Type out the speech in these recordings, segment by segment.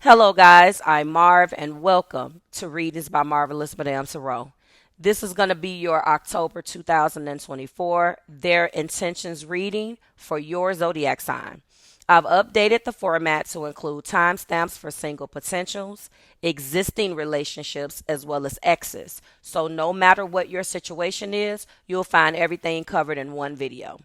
Hello, guys. I'm Marv, and welcome to Readings by Marvelous Madame Thoreau. This is going to be your October 2024 Their Intentions reading for your zodiac sign. I've updated the format to include timestamps for single potentials, existing relationships, as well as exes. So, no matter what your situation is, you'll find everything covered in one video.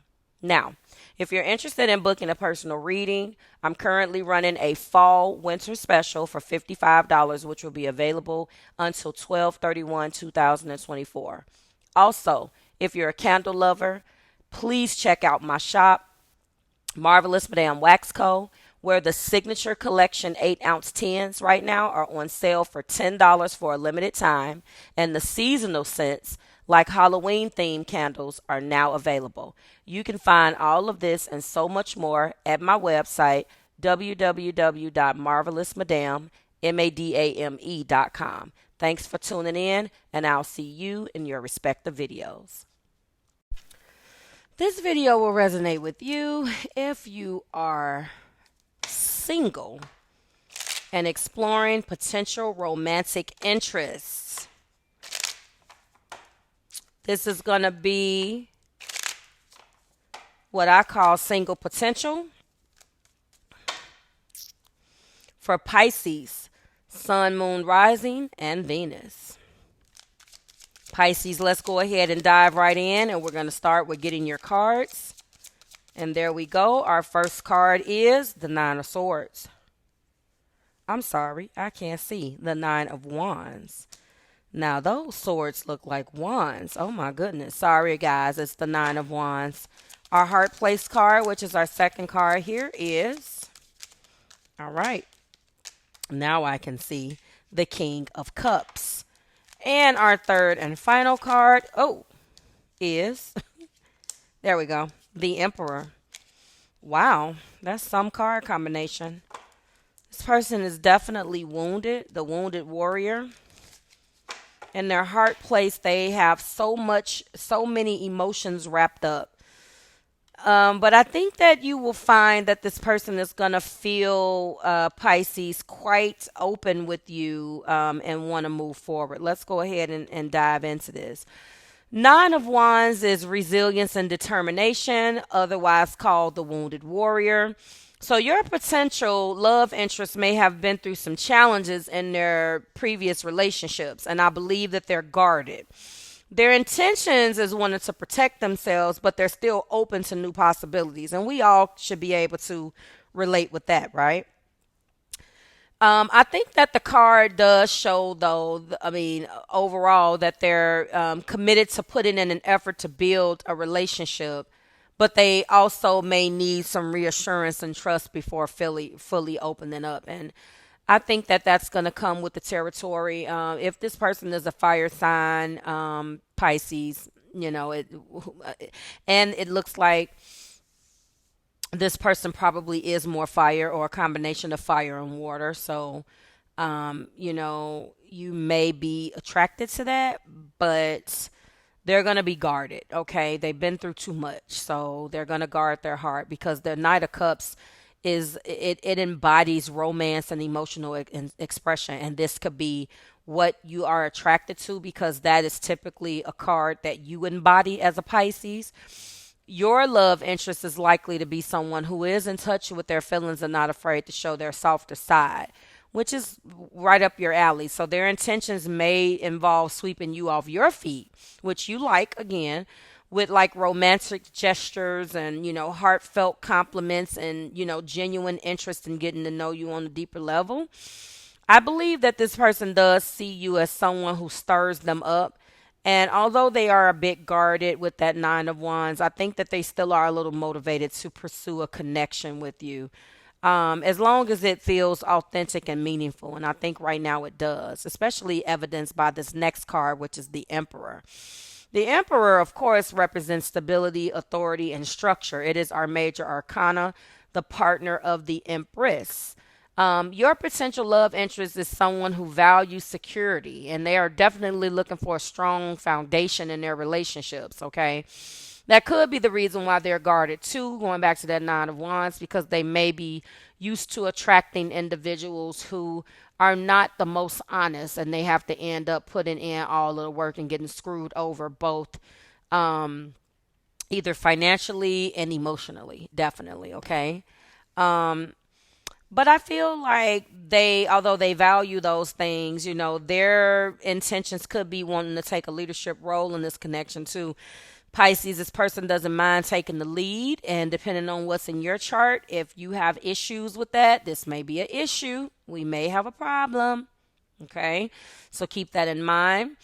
Now, if you're interested in booking a personal reading, I'm currently running a fall winter special for $55, which will be available until 12/31, 2024. Also, if you're a candle lover, please check out my shop, Marvelous Madame Wax Co., where the signature collection 8-ounce tins right now are on sale for $10 for a limited time, and the seasonal scents like Halloween themed candles are now available. You can find all of this and so much more at my website www.marvelousmadame.com. Thanks for tuning in, and I'll see you in your respective videos. This video will resonate with you if you are single and exploring potential romantic interests. This is going to be what I call single potential for Pisces, Sun, Moon, Rising, and Venus. Pisces, let's go ahead and dive right in, and we're going to start with getting your cards. And there we go. Our first card is the Nine of Swords. I'm sorry, I can't see. The Nine of Wands. Now, those swords look like wands. Oh, my goodness. Sorry, guys. It's the Nine of Wands. Our Heart Place card, which is our second card here, is... All right. Now I can see the King of Cups. And our third and final card, is... There we go. The Emperor. Wow. That's some card combination. This person is definitely wounded. The Wounded Warrior. In their heart place, they have so many emotions wrapped up. But I think that you will find that this person is going to feel, Pisces, quite open with you and want to move forward. Let's go ahead and dive into this. Nine of Wands is resilience and determination, otherwise called the Wounded Warrior. So your potential love interest may have been through some challenges in their previous relationships, and I believe that they're guarded. Their intentions is wanting to protect themselves, but they're still open to new possibilities, and we all should be able to relate with that, right? I think that the card does show, though, overall, that they're committed to putting in an effort to build a relationship, but they also may need some reassurance and trust before fully opening up. And I think that that's going to come with the territory. If this person is a fire sign, Pisces, and it looks like this person probably is more fire or a combination of fire and water. So, you may be attracted to that, but they're going to be guarded. Okay. They've been through too much. So they're going to guard their heart because the Knight of Cups it embodies romance and emotional expression. And this could be what you are attracted to because that is typically a card that you embody as a Pisces. Your love interest is likely to be someone who is in touch with their feelings and not afraid to show their softer side, which is right up your alley. So their intentions may involve sweeping you off your feet, which you like, again, with like romantic gestures and, heartfelt compliments and, genuine interest in getting to know you on a deeper level. I believe that this person does see you as someone who stirs them up. And although they are a bit guarded with that Nine of Wands, I think that they still are a little motivated to pursue a connection with you, as long as it feels authentic and meaningful. And I think right now it does, especially evidenced by this next card, which is the Emperor. The Emperor, of course, represents stability, authority, and structure. It is our major arcana, the partner of the Empress. Your potential love interest is someone who values security, and they are definitely looking for a strong foundation in their relationships, okay? That could be the reason why they're guarded too, going back to that Nine of Wands, because they may be used to attracting individuals who are not the most honest, and they have to end up putting in all of the work and getting screwed over both um, either financially and emotionally, definitely, okay? Um, but I feel like although they value those things, their intentions could be wanting to take a leadership role in this connection too. Pisces, this person doesn't mind taking the lead, and depending on what's in your chart, if you have issues with that, this may be an issue. We may have a problem. Okay, so keep that in mind.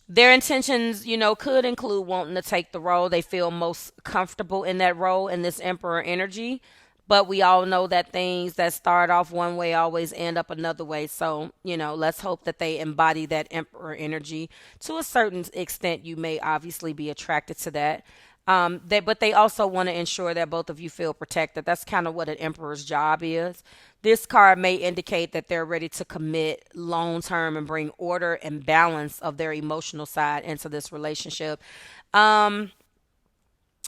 Their intentions, could include wanting to take the role they feel most comfortable in, that role in this Emperor energy. But we all know that things that start off one way always end up another way. So, let's hope that they embody that Emperor energy. To a certain extent, you may obviously be attracted to that. But they also want to ensure that both of you feel protected. That's kind of what an Emperor's job is. This card may indicate that they're ready to commit long term and bring order and balance of their emotional side into this relationship.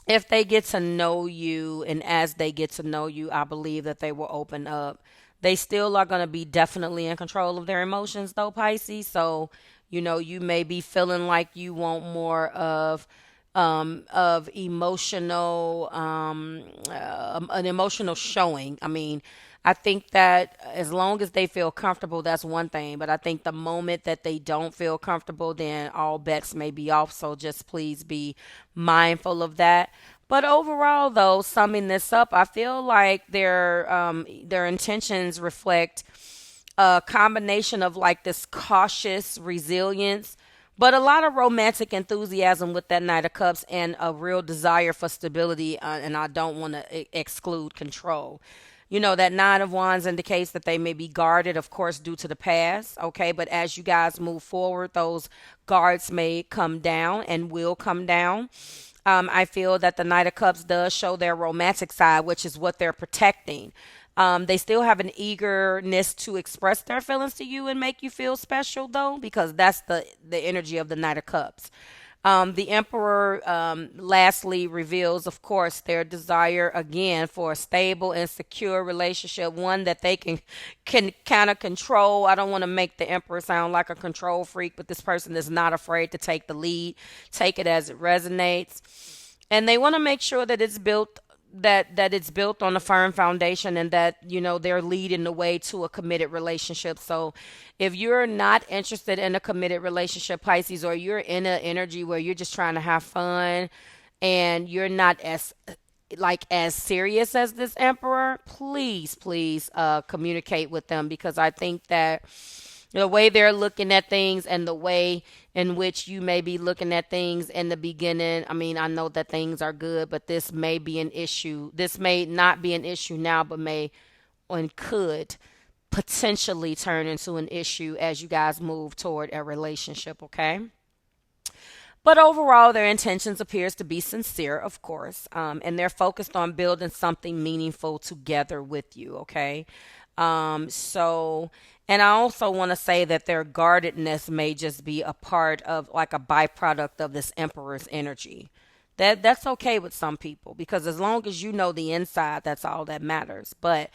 If they get to know you, and as they get to know you, I believe that they will open up. They still are going to be definitely in control of their emotions, though, Pisces. So, you may be feeling like you want more of emotional, an emotional showing. I mean, I think that as long as they feel comfortable, that's one thing. But I think the moment that they don't feel comfortable, then all bets may be off. So just please be mindful of that. But overall, though, summing this up, I feel like their intentions reflect a combination of like this cautious resilience, but a lot of romantic enthusiasm with that Knight of Cups, and a real desire for stability. And I don't want to exclude control. That Nine of Wands indicates that they may be guarded, of course, due to the past. Okay. But as you guys move forward, those guards may come down and will come down. I feel that the Knight of Cups does show their romantic side, which is what they're protecting. They still have an eagerness to express their feelings to you and make you feel special, though, because that's the energy of the Knight of Cups. The Emperor, lastly, reveals, of course, their desire again for a stable and secure relationship, one that they can kind of control. I don't want to make the Emperor sound like a control freak, but this person is not afraid to take the lead, take it as it resonates, and they want to make sure that it's built on a firm foundation, and that they're leading the way to a committed relationship. So if you're not interested in a committed relationship, Pisces, or you're in an energy where you're just trying to have fun and you're not as serious as this Emperor, please communicate with them, because I think that the way they're looking at things and the way in which you may be looking at things in the beginning. I mean, I know that things are good, but this may be an issue. This may not be an issue now, but may and could potentially turn into an issue as you guys move toward a relationship, okay? But overall, their intentions appears to be sincere, of course, and they're focused on building something meaningful together with you, okay? And I also want to say that their guardedness may just be a part of, like, a byproduct of this Emperor's energy. That's okay with some people, because as long as you know the inside, that's all that matters. But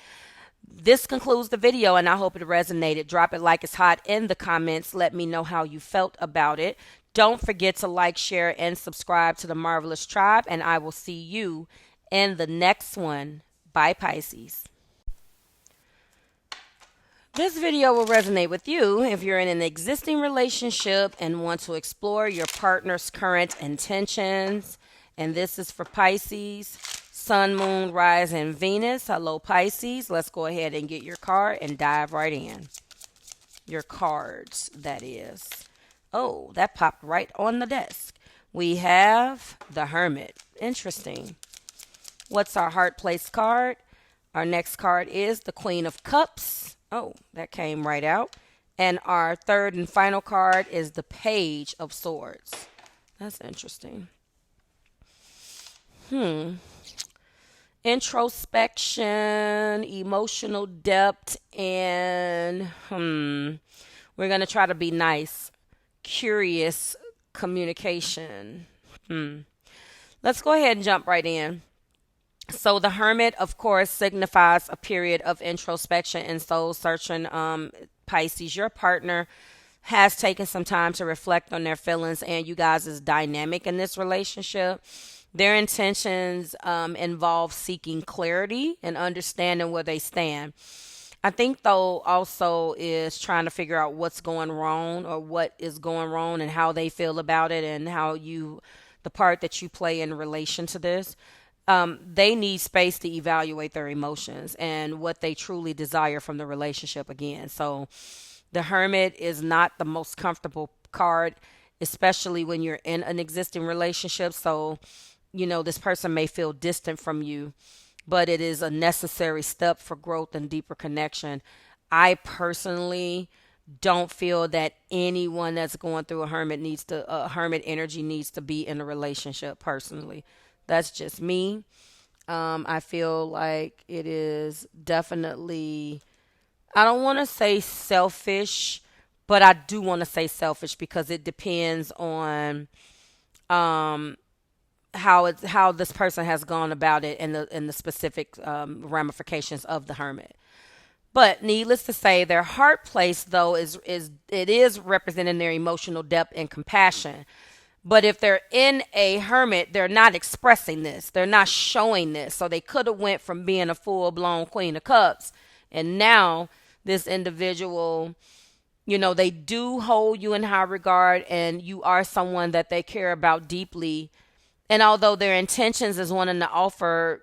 this concludes the video, and I hope it resonated. Drop it like it's hot in the comments. Let me know how you felt about it. Don't forget to like, share, and subscribe to the Marvelous Tribe, and I will see you in the next one. Bye, Pisces. This video will resonate with you if you're in an existing relationship and want to explore your partner's current intentions. And this is for Pisces, Sun, Moon, Rise, and Venus. Hello, Pisces. Let's go ahead and get your card and dive right in. Your cards, that is. Oh, that popped right on the desk. We have the Hermit. Interesting. What's our heart place card? Our next card is the Queen of Cups. Oh, that came right out. And our third and final card is the Page of Swords. That's interesting. Introspection, emotional depth, and we're going to try to be nice. Curious communication. Let's go ahead and jump right in. So the hermit, of course, signifies a period of introspection and soul searching. Pisces, your partner has taken some time to reflect on their feelings and you guys' dynamic in this relationship. Their intentions involve seeking clarity and understanding where they stand. I think, though, also is trying to figure out what's going wrong or what is going wrong and how they feel about it and how you, the part that you play in relation to this. They need space to evaluate their emotions and what they truly desire from the relationship again. So the hermit is not the most comfortable card, especially when you're in an existing relationship. So, this person may feel distant from you, but it is a necessary step for growth and deeper connection. I personally don't feel that anyone that's going through a hermit energy needs to be in a relationship personally. That's just me. I feel like it is definitely, I don't want to say selfish, but I do want to say selfish because it depends on how this person has gone about it and the specific ramifications of the hermit. But needless to say, their heart place though is representing their emotional depth and compassion. But if they're in a hermit, they're not expressing this. They're not showing this. So they could have went from being a full-blown Queen of Cups, and now this individual, they do hold you in high regard, and you are someone that they care about deeply. And although their intentions is wanting to offer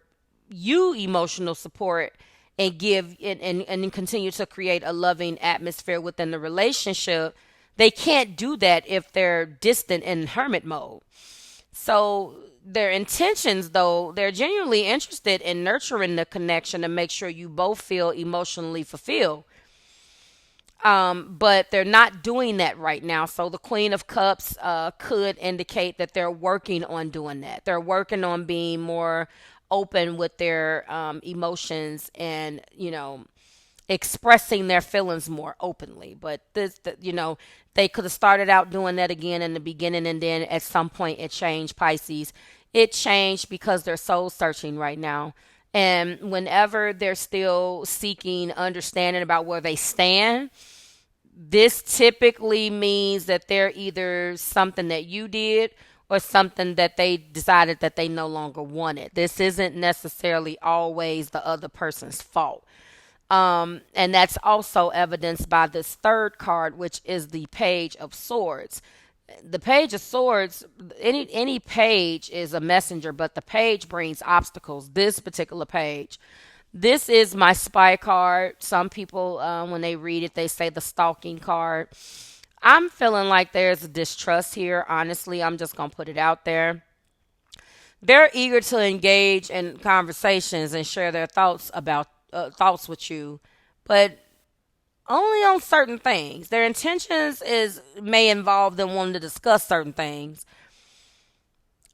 you emotional support and give and continue to create a loving atmosphere within the relationship, they can't do that if they're distant in hermit mode. So their intentions, though, they're genuinely interested in nurturing the connection to make sure you both feel emotionally fulfilled. But they're not doing that right now. So the Queen of Cups could indicate that they're working on doing that. They're working on being more open with their emotions and, expressing their feelings more openly. But they could have started out doing that again in the beginning, and then at some point it changed, Pisces. It changed because they're soul searching right now. And whenever they're still seeking understanding about where they stand, this typically means that they're either something that you did or something that they decided that they no longer wanted. This isn't necessarily always the other person's fault. And that's also evidenced by this third card, which is the Page of Swords. The Page of Swords, any page is a messenger, but the page brings obstacles. This particular page, this is my spy card. Some people, when they read it, they say the stalking card. I'm feeling like there's a distrust here. Honestly, I'm just going to put it out there. They're eager to engage in conversations and share their thoughts with you, but only on certain things. Their intentions may involve them wanting to discuss certain things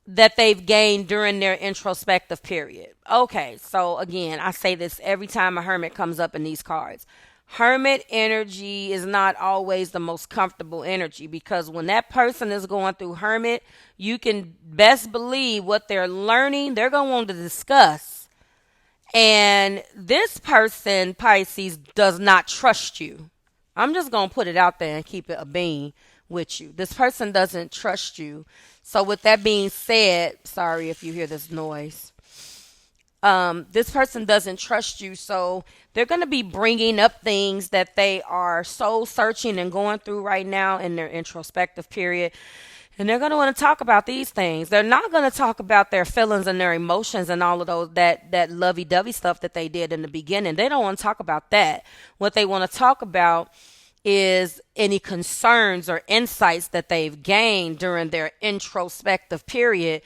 that they've gained during their introspective period. Okay, so again, I say this every time a hermit comes up in these cards. Hermit energy is not always the most comfortable energy because when that person is going through hermit, you can best believe what they're learning, they're going to want to discuss. And this person, Pisces, does not trust you. I'm just going to put it out there and keep it a bean with you. This person doesn't trust you. So with that being said, sorry if you hear this noise. This person doesn't trust you. So they're going to be bringing up things that they are soul searching and going through right now in their introspective period. And they're going to want to talk about these things. They're not going to talk about their feelings and their emotions and all of those, that lovey-dovey stuff that they did in the beginning. They don't want to talk about that. What they want to talk about is any concerns or insights that they've gained during their introspective period,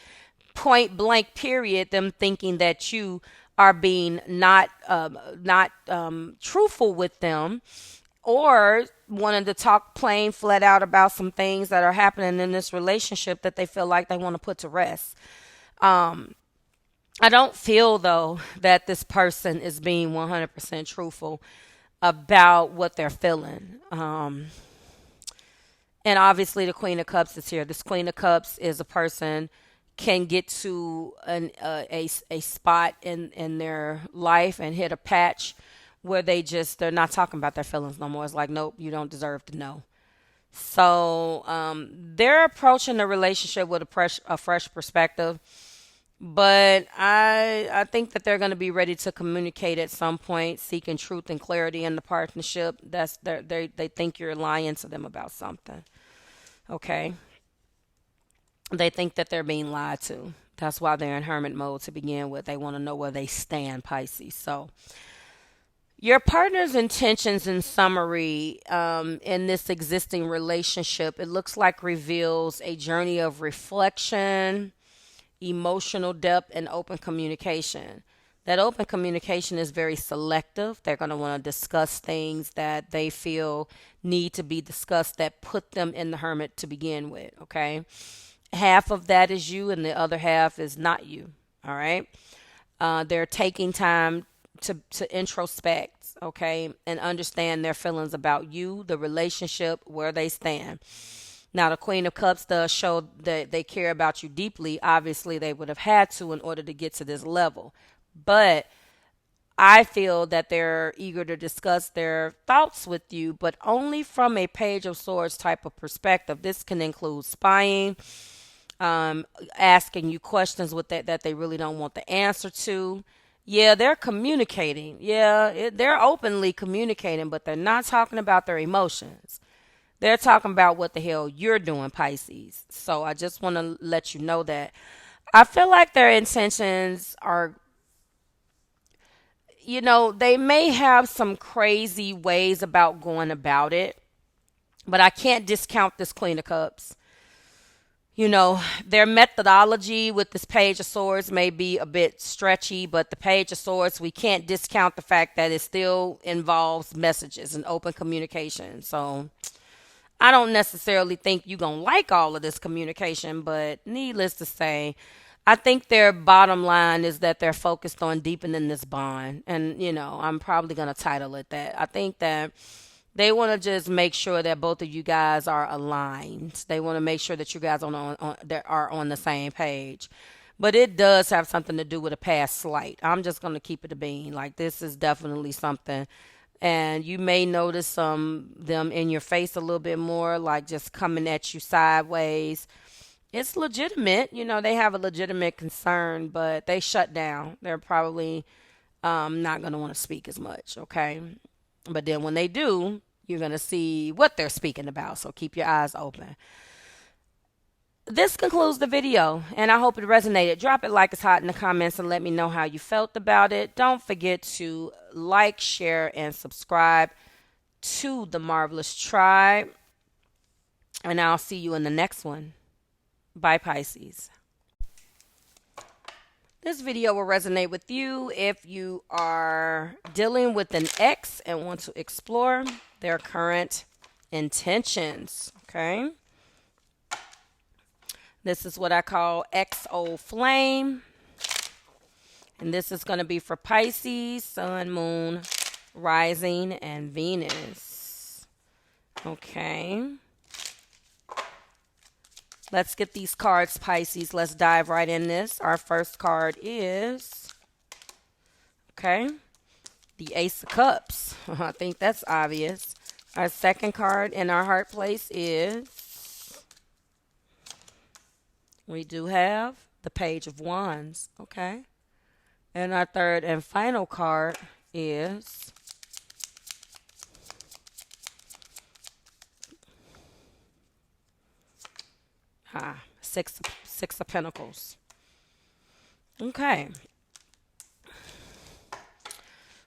point blank period, them thinking that you are being not truthful with them, or wanting to talk plain flat out about some things that are happening in this relationship that they feel like they want to put to rest. I don't feel, though, that this person is being 100% truthful about what they're feeling. And obviously the Queen of Cups is here. This Queen of Cups is a person can get to a spot in their life and hit a patch where they're not talking about their feelings no more. It's like, nope, you don't deserve to know. So they're approaching the relationship with a fresh perspective, but I think that they're going to be ready to communicate at some point, seeking truth and clarity in the partnership. They think you're lying to them about something. Okay, they think that they're being lied to. That's why they're in hermit mode to begin with. They want to know where they stand, Pisces. So your partner's intentions, in summary, in this existing relationship, it looks like reveals a journey of reflection, emotional depth, and open communication. That open communication is very selective. They're going to want to discuss things that they feel need to be discussed that put them in the hermit to begin with. Okay. Half of that is you, and the other half is not you. All right. They're taking time to introspect, okay, and understand their feelings about you, the relationship, where they stand. Now, the Queen of Cups does show that they care about you deeply. Obviously, they would have had to in order to get to this level. But I feel that they're eager to discuss their thoughts with you, but only from a Page of Swords type of perspective. This can include spying, asking you questions with that they really don't want the answer to. Yeah, they're communicating. Yeah, they're openly communicating, but they're not talking about their emotions. They're talking about what the hell you're doing, Pisces. So I just want to let you know that I feel like their intentions are, they may have some crazy ways about going about it, but I can't discount this Queen of Cups. Their methodology with this Page of Swords may be a bit stretchy, but the Page of Swords, we can't discount the fact that it still involves messages and open communication. So I don't necessarily think you're going to like all of this communication, but needless to say, I think their bottom line is that they're focused on deepening this bond. And, I'm probably going to title it that. I think that they want to just make sure that both of you guys are aligned. They want to make sure that you guys are on the same page. But it does have something to do with a past slight. I'm just going to keep it a bean. Like, this is definitely something. And you may notice them in your face a little bit more, like just coming at you sideways. It's legitimate. They have a legitimate concern, but they shut down. They're probably not going to want to speak as much, okay? But then when they do, you're going to see what they're speaking about. So keep your eyes open. This concludes the video, and I hope it resonated. Drop it like it's hot in the comments and let me know how you felt about it. Don't forget to like, share, and subscribe to the Marvelous Tribe. And I'll see you in the next one. Bye, Pisces. This video will resonate with you if you are dealing with an ex and want to explore their current intentions, okay? This is what I call XO Flame. And this is going to be for Pisces, Sun, Moon, Rising, and Venus. Okay. Let's get these cards, Pisces. Let's dive right in this. Our first card is, okay, the Ace of Cups. I think that's obvious. Our second card in our heart place is, we do have the Page of Wands, okay? And our third and final card is Six of Pentacles. Okay.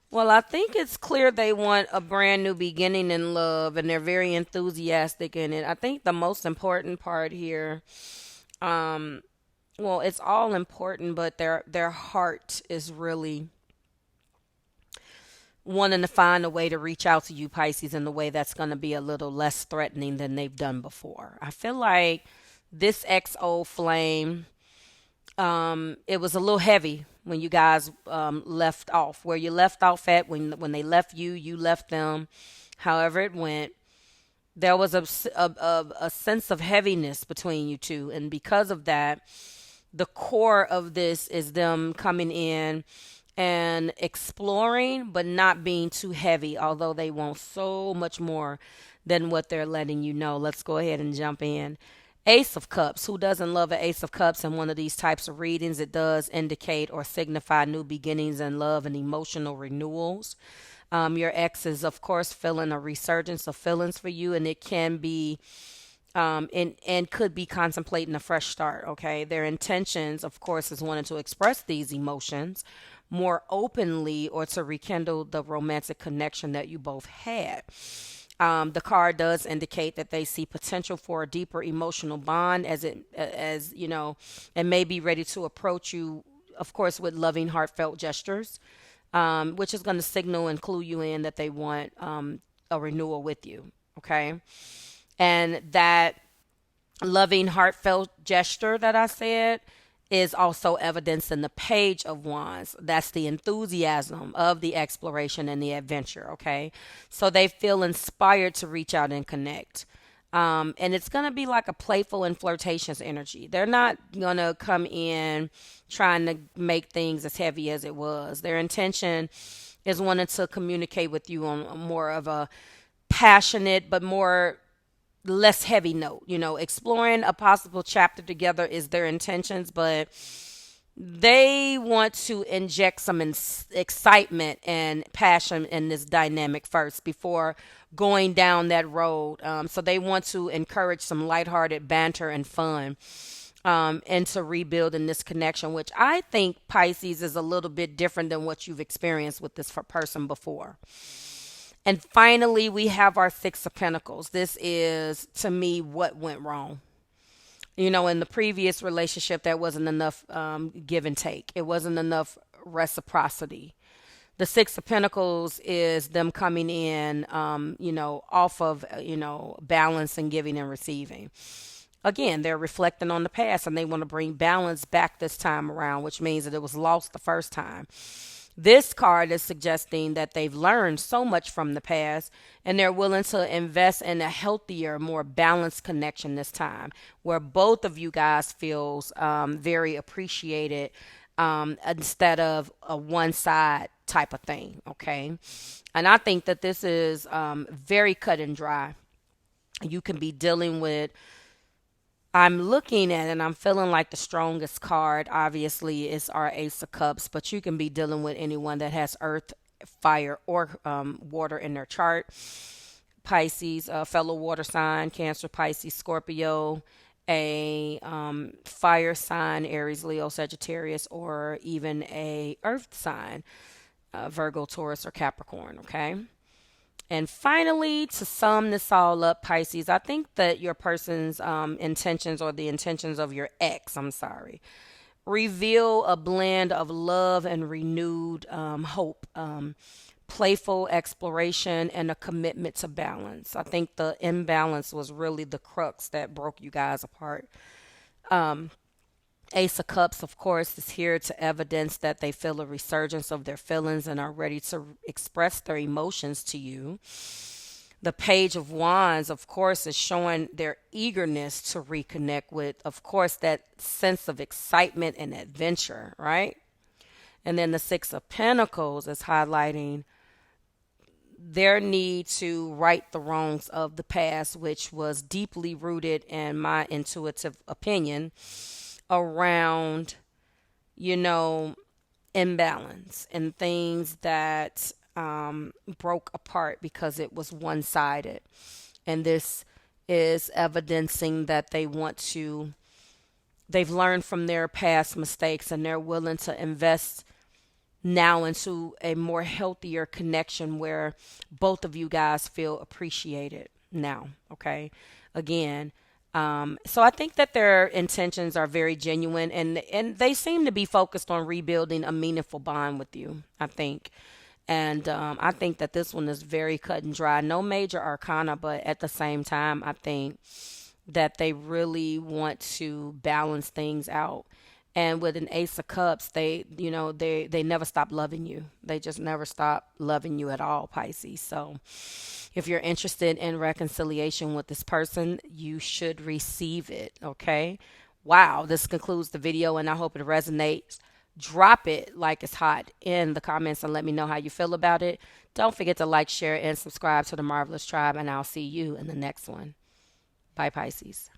Well, I think it's clear they want a brand new beginning in love, and they're very enthusiastic in it. I think the most important part here, well, it's all important, but their heart is really wanting to find a way to reach out to you, Pisces, in a way that's going to be a little less threatening than they've done before. I feel like this XO Flame, it was a little heavy when you guys left off. Where you left off at, when they left you, you left them. However it went, there was a sense of heaviness between you two. And because of that, the core of this is them coming in and exploring, but not being too heavy, although they want so much more than what they're letting you know. Let's go ahead and jump in. Ace of Cups. Who doesn't love an Ace of Cups in one of these types of readings? It does indicate or signify new beginnings in love and emotional renewals. Your ex is, of course, feeling a resurgence of feelings for you, and it can be and could be contemplating a fresh start. Okay, their intentions, of course, is wanting to express these emotions more openly or to rekindle the romantic connection that you both had. The card does indicate that they see potential for a deeper emotional bond as you know, and may be ready to approach you, of course, with loving, heartfelt gestures, which is going to signal and clue you in that they want a renewal with you. Okay, and that loving, heartfelt gesture that I said is also evidenced in the Page of Wands. That's the enthusiasm of the exploration and the adventure, okay? So they feel inspired to reach out and connect. And it's going to be like a playful and flirtatious energy. They're not going to come in trying to make things as heavy as it was. Their intention is wanting to communicate with you on more of a passionate but more less heavy note. You know, exploring a possible chapter together is their intentions, but they want to inject some excitement and passion in this dynamic first before going down that road. So they want to encourage some lighthearted banter and fun, and to rebuild in this connection, which I think, Pisces, is a little bit different than what you've experienced with this person before. And finally, we have our Six of Pentacles. This is, to me, what went wrong. You know, in the previous relationship, there wasn't enough give and take. It wasn't enough reciprocity. The Six of Pentacles is them coming in, you know, off of, you know, balance and giving and receiving. Again, they're reflecting on the past and they want to bring balance back this time around, which means that it was lost the first time. This card is suggesting that they've learned so much from the past and they're willing to invest in a healthier, more balanced connection this time, where both of you guys feels very appreciated, instead of a one side type of thing. Okay. And I think that this is very cut and dry. You can be dealing with, I'm looking at and I'm feeling like the strongest card, obviously, is our Ace of Cups, but you can be dealing with anyone that has earth, fire, or water in their chart. Pisces, fellow water sign, Cancer, Pisces, Scorpio, a fire sign, Aries, Leo, Sagittarius, or even a earth sign, Virgo, Taurus, or Capricorn, okay? And finally, to sum this all up, Pisces, I think that your person's intentions, or the intentions of your ex, reveal a blend of love and renewed hope, playful exploration, and a commitment to balance. I think the imbalance was really the crux that broke you guys apart. Ace of Cups, of course, is here to evidence that they feel a resurgence of their feelings and are ready to express their emotions to you. The Page of Wands, of course, is showing their eagerness to reconnect with, of course, that sense of excitement and adventure, right? And then the Six of Pentacles is highlighting their need to right the wrongs of the past, which was deeply rooted, in my intuitive opinion, around, you know, imbalance and things that broke apart because it was one-sided. And this is evidencing that they've learned from their past mistakes and they're willing to invest now into a more healthier connection where both of you guys feel appreciated now. Okay. Again, so I think that their intentions are very genuine and they seem to be focused on rebuilding a meaningful bond with you, I think. And I think that this one is very cut and dry. No major arcana, but at the same time, I think that they really want to balance things out. And with an Ace of Cups, they never stop loving you. They just never stop loving you at all, Pisces. So if you're interested in reconciliation with this person, you should receive it, okay? Wow, this concludes the video, and I hope it resonates. Drop it like it's hot in the comments and let me know how you feel about it. Don't forget to like, share, and subscribe to the Marvelous Tribe, and I'll see you in the next one. Bye, Pisces.